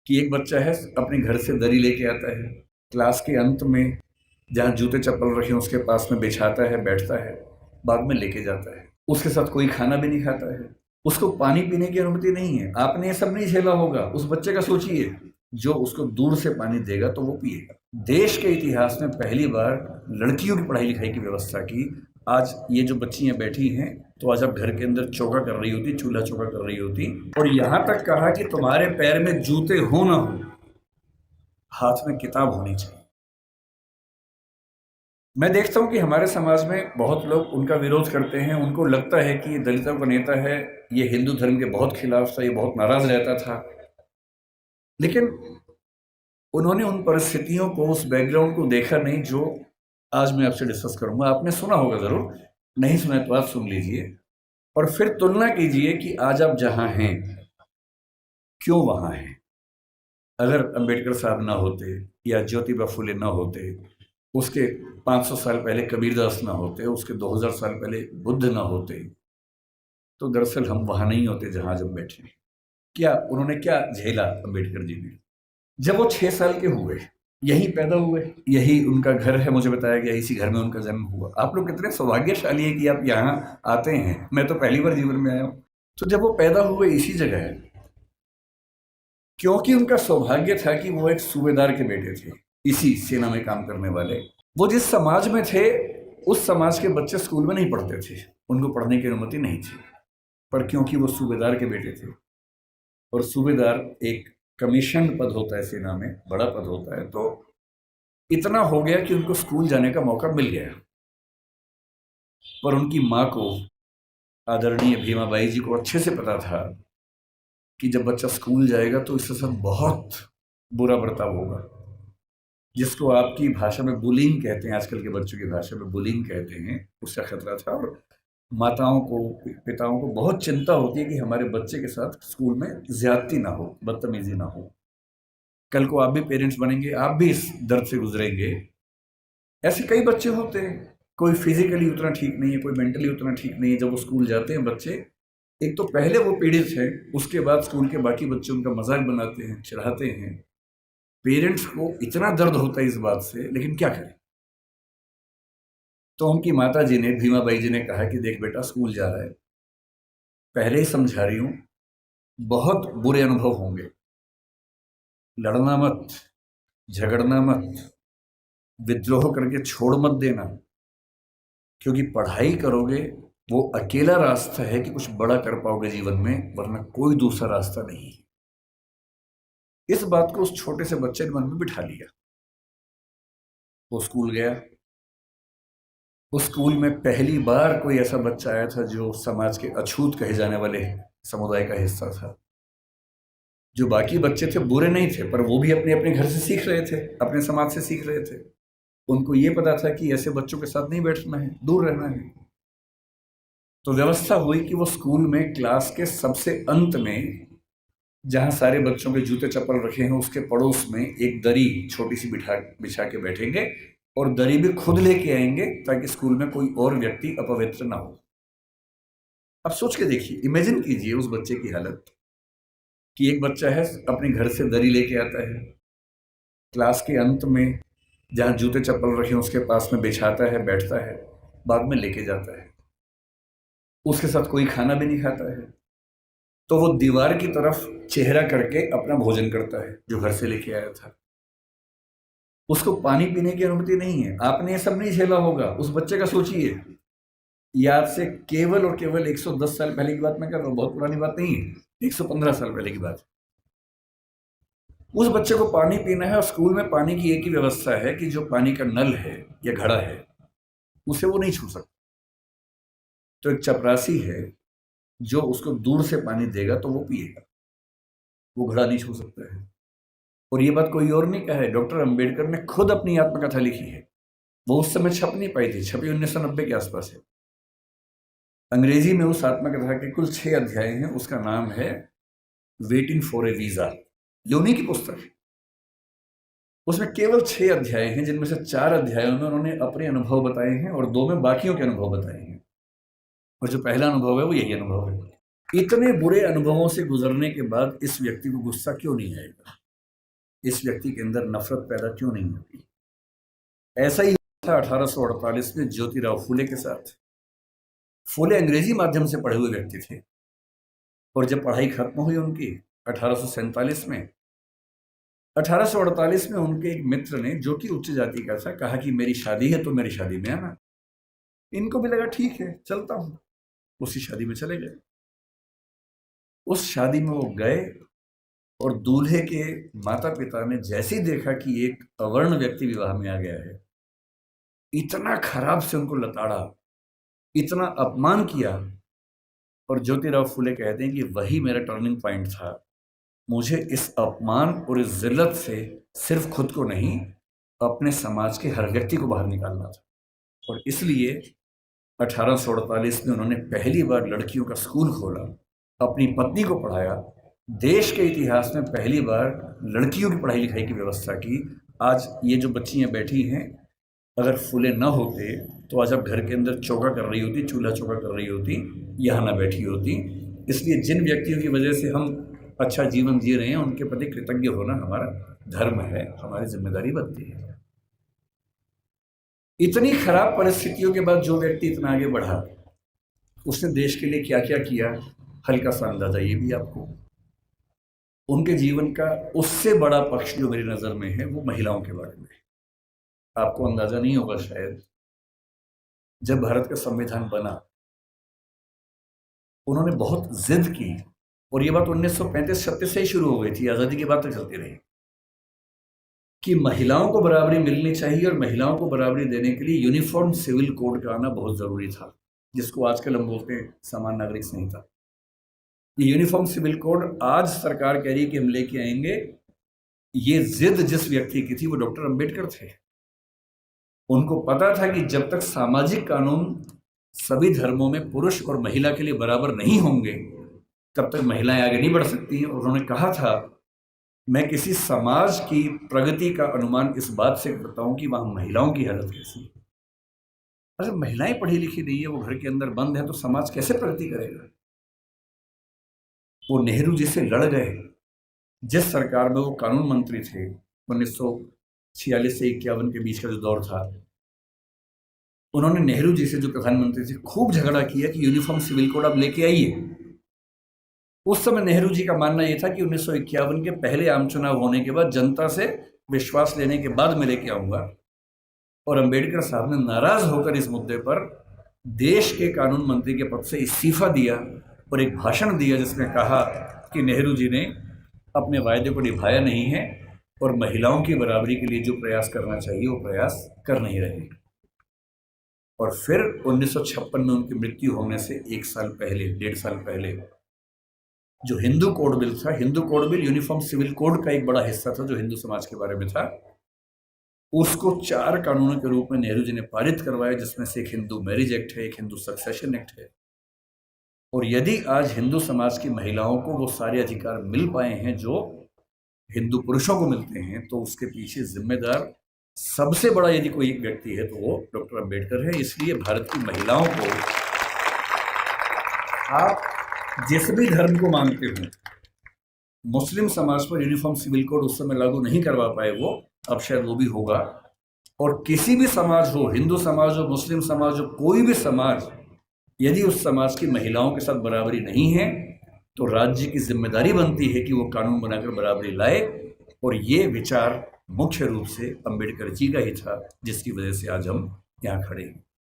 कि एक बच्चा है अपने घर से दरी लेके आता है, क्लास के अंत में जहाँ जूते चप्पल रखे हैं उसके पास में बिछाता है, बैठता है, बाद में लेके जाता है। उसके साथ कोई खाना भी नहीं खाता है, उसको पानी पीने की अनुमति नहीं है। आपने ये सब नहीं झेला होगा, उस बच्चे का सोचिए जो उसको दूर से पानी देगा तो वो पिएगा। देश के इतिहास में पहली बार लड़कियों की पढ़ाई लिखाई की व्यवस्था की। आज ये जो बच्चियां बैठी हैं तो आज आप घर के अंदर चौका कर रही होती, चूल्हा चौका कर रही होती, और यहां तक कहा कि तुम्हारे पैर में जूते हो ना हो, हाथ में किताब होनी चाहिए। मैं देखता हूं कि हमारे समाज में बहुत लोग उनका विरोध करते हैं। उनको लगता है कि ये दलितों का नेता है, ये हिंदू धर्म के बहुत खिलाफ था, ये बहुत नाराज रहता था। लेकिन उन्होंने उन परिस्थितियों को, उस बैकग्राउंड को देखा नहीं जो आज मैं आपसे डिस्कस करूंगा। आपने सुना होगा जरूर, नहीं सुना तो आप सुन लीजिए और फिर तुलना कीजिए कि आज आप जहां हैं क्यों वहां हैं। अगर अंबेडकर साहब ना होते या ज्योतिबा फुले ना होते, उसके 500 साल पहले कबीरदास ना होते, उसके 2000 साल पहले बुद्ध ना होते, तो दरअसल हम वहां नहीं होते जहां जब बैठे। क्या उन्होंने क्या झेला अंबेडकर जी ने? जब वो 6 साल के हुए, यही पैदा हुए, यही उनका घर है, मुझे बताया गया इसी घर में उनका जन्म हुआ। आप लोग कितने सौभाग्यशाली हैं कि आप यहाँ आते हैं। मैं तो पहली बार जीवन में आया हूँ। तो जब वो पैदा हुए इसी जगह है, क्योंकि उनका सौभाग्य था कि वो एक सूबेदार के बेटे थे, इसी सेना में काम करने वाले। वो जिस समाज में थे उस समाज के बच्चे स्कूल में नहीं पढ़ते थे, उनको पढ़ने की अनुमति नहीं थी। पर क्योंकि वो सूबेदार के बेटे थे, और सूबेदार एक कमीशन पद होता है सेना में, बड़ा पद होता है, तो इतना हो गया कि उनको स्कूल जाने का मौका मिल गया। पर उनकी माँ को, आदरणीय भीमाबाई जी को अच्छे से पता था कि जब बच्चा स्कूल जाएगा तो इसके साथ बहुत बुरा बर्ताव होगा, जिसको आपकी भाषा में बुलिंग कहते हैं, आजकल के बच्चों की भाषा में बुलिंग कहते हैं, उसका खतरा था। और माताओं को, पिताओं को बहुत चिंता होती है कि हमारे बच्चे के साथ स्कूल में ज्यादती ना हो, बदतमीजी ना हो। कल को आप भी पेरेंट्स बनेंगे, आप भी इस दर्द से गुजरेंगे। ऐसे कई बच्चे होते हैं, कोई फिजिकली उतना ठीक नहीं है, कोई मेंटली उतना ठीक नहीं है। जब वो स्कूल जाते हैं बच्चे, एक तो पहले वो पीड़ित है, उसके बाद स्कूल के बाकी बच्चे उनका मजाक बनाते हैं, चिढ़ाते हैं। पेरेंट्स को इतना दर्द होता है इस बात से, लेकिन क्या करें। तो उनकी माता जी ने, भीमाबाई जी ने कहा कि देख बेटा, स्कूल जा रहा है, पहले ही समझा रही हूं, बहुत बुरे अनुभव होंगे, लड़ना मत, झगड़ना मत, विद्रोह करके छोड़ मत देना, क्योंकि पढ़ाई करोगे वो अकेला रास्ता है कि कुछ बड़ा कर पाओगे जीवन में, वरना कोई दूसरा रास्ता नहीं है। इस बात को उस छोटे से बच्चे ने मन में बिठा लिया। वो स्कूल गया। उस स्कूल में पहली बार कोई ऐसा बच्चा आया था जो समाज के अछूत कहे जाने वाले समुदाय का हिस्सा था। जो बाकी बच्चे थे बुरे नहीं थे, पर वो भी अपने अपने घर से सीख रहे थे, अपने समाज से सीख रहे थे। उनको ये पता था कि ऐसे बच्चों के साथ नहीं बैठना है, दूर रहना है। तो व्यवस्था हुई कि वो स्कूल में क्लास के सबसे अंत में, जहां सारे बच्चों के जूते चप्पल रखे हैं, उसके पड़ोस में एक दरी छोटी सी बिछा के बैठेंगे, और दरी भी खुद लेके आएंगे ताकि स्कूल में कोई और व्यक्ति अपवित्र ना हो। अब सोच के देखिए, इमेजिन कीजिए उस बच्चे की हालत कि एक बच्चा है अपने घर से दरी लेके आता है, क्लास के अंत में जहाँ जूते चप्पल रखे हैं उसके पास में बिछाता है, बैठता है, बाद में लेके जाता है। उसके साथ कोई खाना भी नहीं खाता है, तो वो दीवार की तरफ चेहरा करके अपना भोजन करता है जो घर से लेके आया था। उसको पानी पीने की अनुमति नहीं है। आपने ये सब नहीं झेला होगा, उस बच्चे का सोचिए। ये आज से केवल और केवल 110 साल पहले की बात मैं कर रहा हूँ, बहुत पुरानी बात नहीं है, 115 साल पहले की बात। उस बच्चे को पानी पीना है और स्कूल में पानी की एक ही व्यवस्था है कि जो पानी का नल है या घड़ा है उसे वो नहीं छू सकता। तो एक चपरासी है जो उसको दूर से पानी देगा तो वो पिएगा, वो घड़ा नहीं छू सकता है। और ये बात कोई और नहीं कहा है, डॉक्टर अंबेडकर ने खुद अपनी आत्मकथा लिखी है। वो उस समय छप नहीं पाई थी, छपी 1990 के आसपास है। अंग्रेजी में उस आत्मकथा के कुल 6 अध्याय हैं। उसका नाम है वेटिंग फॉर ए वीजा। ये उन्हीं की पुस्तक है। उसमें केवल 6 अध्याय हैं, जिनमें से 4 अध्यायों में उन्होंने अपने अनुभव बताए हैं और 2 में बाकियों के अनुभव बताए हैं। और जो पहला अनुभव है वो यही अनुभव है। इतने बुरे अनुभवों से गुजरने के बाद इस व्यक्ति को गुस्सा क्यों नहीं आएगा? इस व्यक्ति के अंदर नफरत पैदा क्यों नहीं होती। ऐसा ही था 1848 में ज्योतिराव फूले के साथ। फूले अंग्रेजी माध्यम से पढ़े हुए व्यक्ति थे और जब पढ़ाई खत्म हुई उनकी 1847 में, 1848 में उनके एक मित्र ने, जो कि उच्च जाति का था, कहा कि मेरी शादी है तो मेरी शादी में आना। इनको भी लगा ठीक है चलता हूं, उसी शादी में चले गए। उस शादी में वो गए और दूल्हे के माता पिता ने जैसे ही देखा कि एक अवर्ण व्यक्ति विवाह में आ गया है, इतना खराब से उनको लताड़ा, इतना अपमान किया। और ज्योतिराव फूले कहते हैं कि वही मेरा टर्निंग पॉइंट था। मुझे इस अपमान और इस जिल्लत से सिर्फ खुद को नहीं, अपने समाज के हर व्यक्ति को बाहर निकालना था। और इसलिए 1848 में उन्होंने पहली बार लड़कियों का स्कूल खोला, अपनी पत्नी को पढ़ाया, देश के इतिहास में पहली बार लड़कियों की पढ़ाई लिखाई की व्यवस्था की। आज ये जो बच्चियां बैठी हैं, अगर फूले न होते तो आज आप घर के अंदर चौका कर रही होती, चूल्हा चौका कर रही होती, यहाँ ना बैठी होती। इसलिए जिन व्यक्तियों की वजह से हम अच्छा जीवन जी रहे हैं, उनके प्रति कृतज्ञ होना हमारा धर्म है, हमारी जिम्मेदारी बनती है। इतनी खराब परिस्थितियों के बाद जो व्यक्ति इतना आगे बढ़ा, उसने देश के लिए क्या क्या किया, हल्का सा अंदाजा ये भी आपको। उनके जीवन का उससे बड़ा पक्ष जो मेरी नज़र में है, वो महिलाओं के बारे में। आपको अंदाजा नहीं होगा शायद, जब भारत का संविधान बना, उन्होंने बहुत जिद की, और ये बात 1935-36 से ही शुरू हो गई थी, आज़ादी के बाद तक चलती रही, कि महिलाओं को बराबरी मिलनी चाहिए और महिलाओं को बराबरी देने के लिए यूनिफॉर्म सिविल कोड का आना बहुत ज़रूरी था, जिसको आजकल हम बोलते हैं समान नागरिक संहिता। ये यूनिफॉर्म सिविल कोड आज सरकार कह रही है कि हम लेके आएंगे। ये जिद जिस व्यक्ति की थी वो डॉक्टर अंबेडकर थे। उनको पता था कि जब तक सामाजिक कानून सभी धर्मों में पुरुष और महिला के लिए बराबर नहीं होंगे, तब तक महिलाएं आगे नहीं बढ़ सकती हैं। उन्होंने कहा था, मैं किसी समाज की प्रगति का अनुमान इस बात से करता हूं कि वहां महिलाओं की हालत कैसी है। अगर महिलाएं पढ़ी लिखी नहीं है, वो घर के अंदर बंद है, तो समाज कैसे प्रगति करेगा। वो नेहरू जी से लड़ गए। जिस सरकार में वो कानून मंत्री थे, 1946 से 51 के बीच का जो दौर था, उन्होंने नेहरू जी से, जो प्रधानमंत्री थे, खूब झगड़ा किया कि यूनिफॉर्म सिविल कोड आप लेके आइए। उस समय नेहरू जी का मानना यह था कि 1951 के पहले आम चुनाव होने के बाद, जनता से विश्वास लेने के बाद मैं लेके आऊंगा। और अंबेडकर साहब ने नाराज होकर इस मुद्दे पर देश के कानून मंत्री के पद से इस्तीफा दिया और एक भाषण दिया, जिसमें कहा कि नेहरू जी ने अपने वायदे को निभाया नहीं है और महिलाओं की बराबरी के लिए जो प्रयास करना चाहिए वो प्रयास कर नहीं रहे। और फिर 1956 में उनकी मृत्यु होने से 1 साल पहले, 1.5 साल पहले, जो हिंदू कोड बिल था, Hindu code bill uniform civil code का एक बड़ा हिस्सा था जो हिंदू समाज के बारे में था, उसको 4 कानूनों के रूप में नेहरू जी ने पारित करवाया, जिसमें से एक हिंदू मैरिज एक्ट है, एक हिंदू सक्सेशन एक्ट है। और यदि आज हिंदू समाज की महिलाओं को वो सारे अधिकार मिल पाए हैं जो हिंदू पुरुषों को मिलते हैं, तो उसके पीछे जिम्मेदार सबसे बड़ा यदि कोई एक व्यक्ति है तो वो डॉक्टर अंबेडकर है। इसलिए भारत की महिलाओं को, आप जिस भी धर्म को मानते हो, मुस्लिम समाज पर यूनिफॉर्म सिविल कोड उस समय लागू नहीं करवा पाए वो, अब शायद वो भी होगा। और किसी भी समाज हो, हिंदू समाज हो, मुस्लिम समाज हो, कोई भी समाज, यदि उस समाज की महिलाओं के साथ बराबरी नहीं है, तो राज्य की जिम्मेदारी बनती है कि वो कानून बनाकर बराबरी लाए। और ये विचार मुख्य रूप से अंबेडकर जी का ही था, जिसकी वजह से आज हम यहाँ खड़े हैं।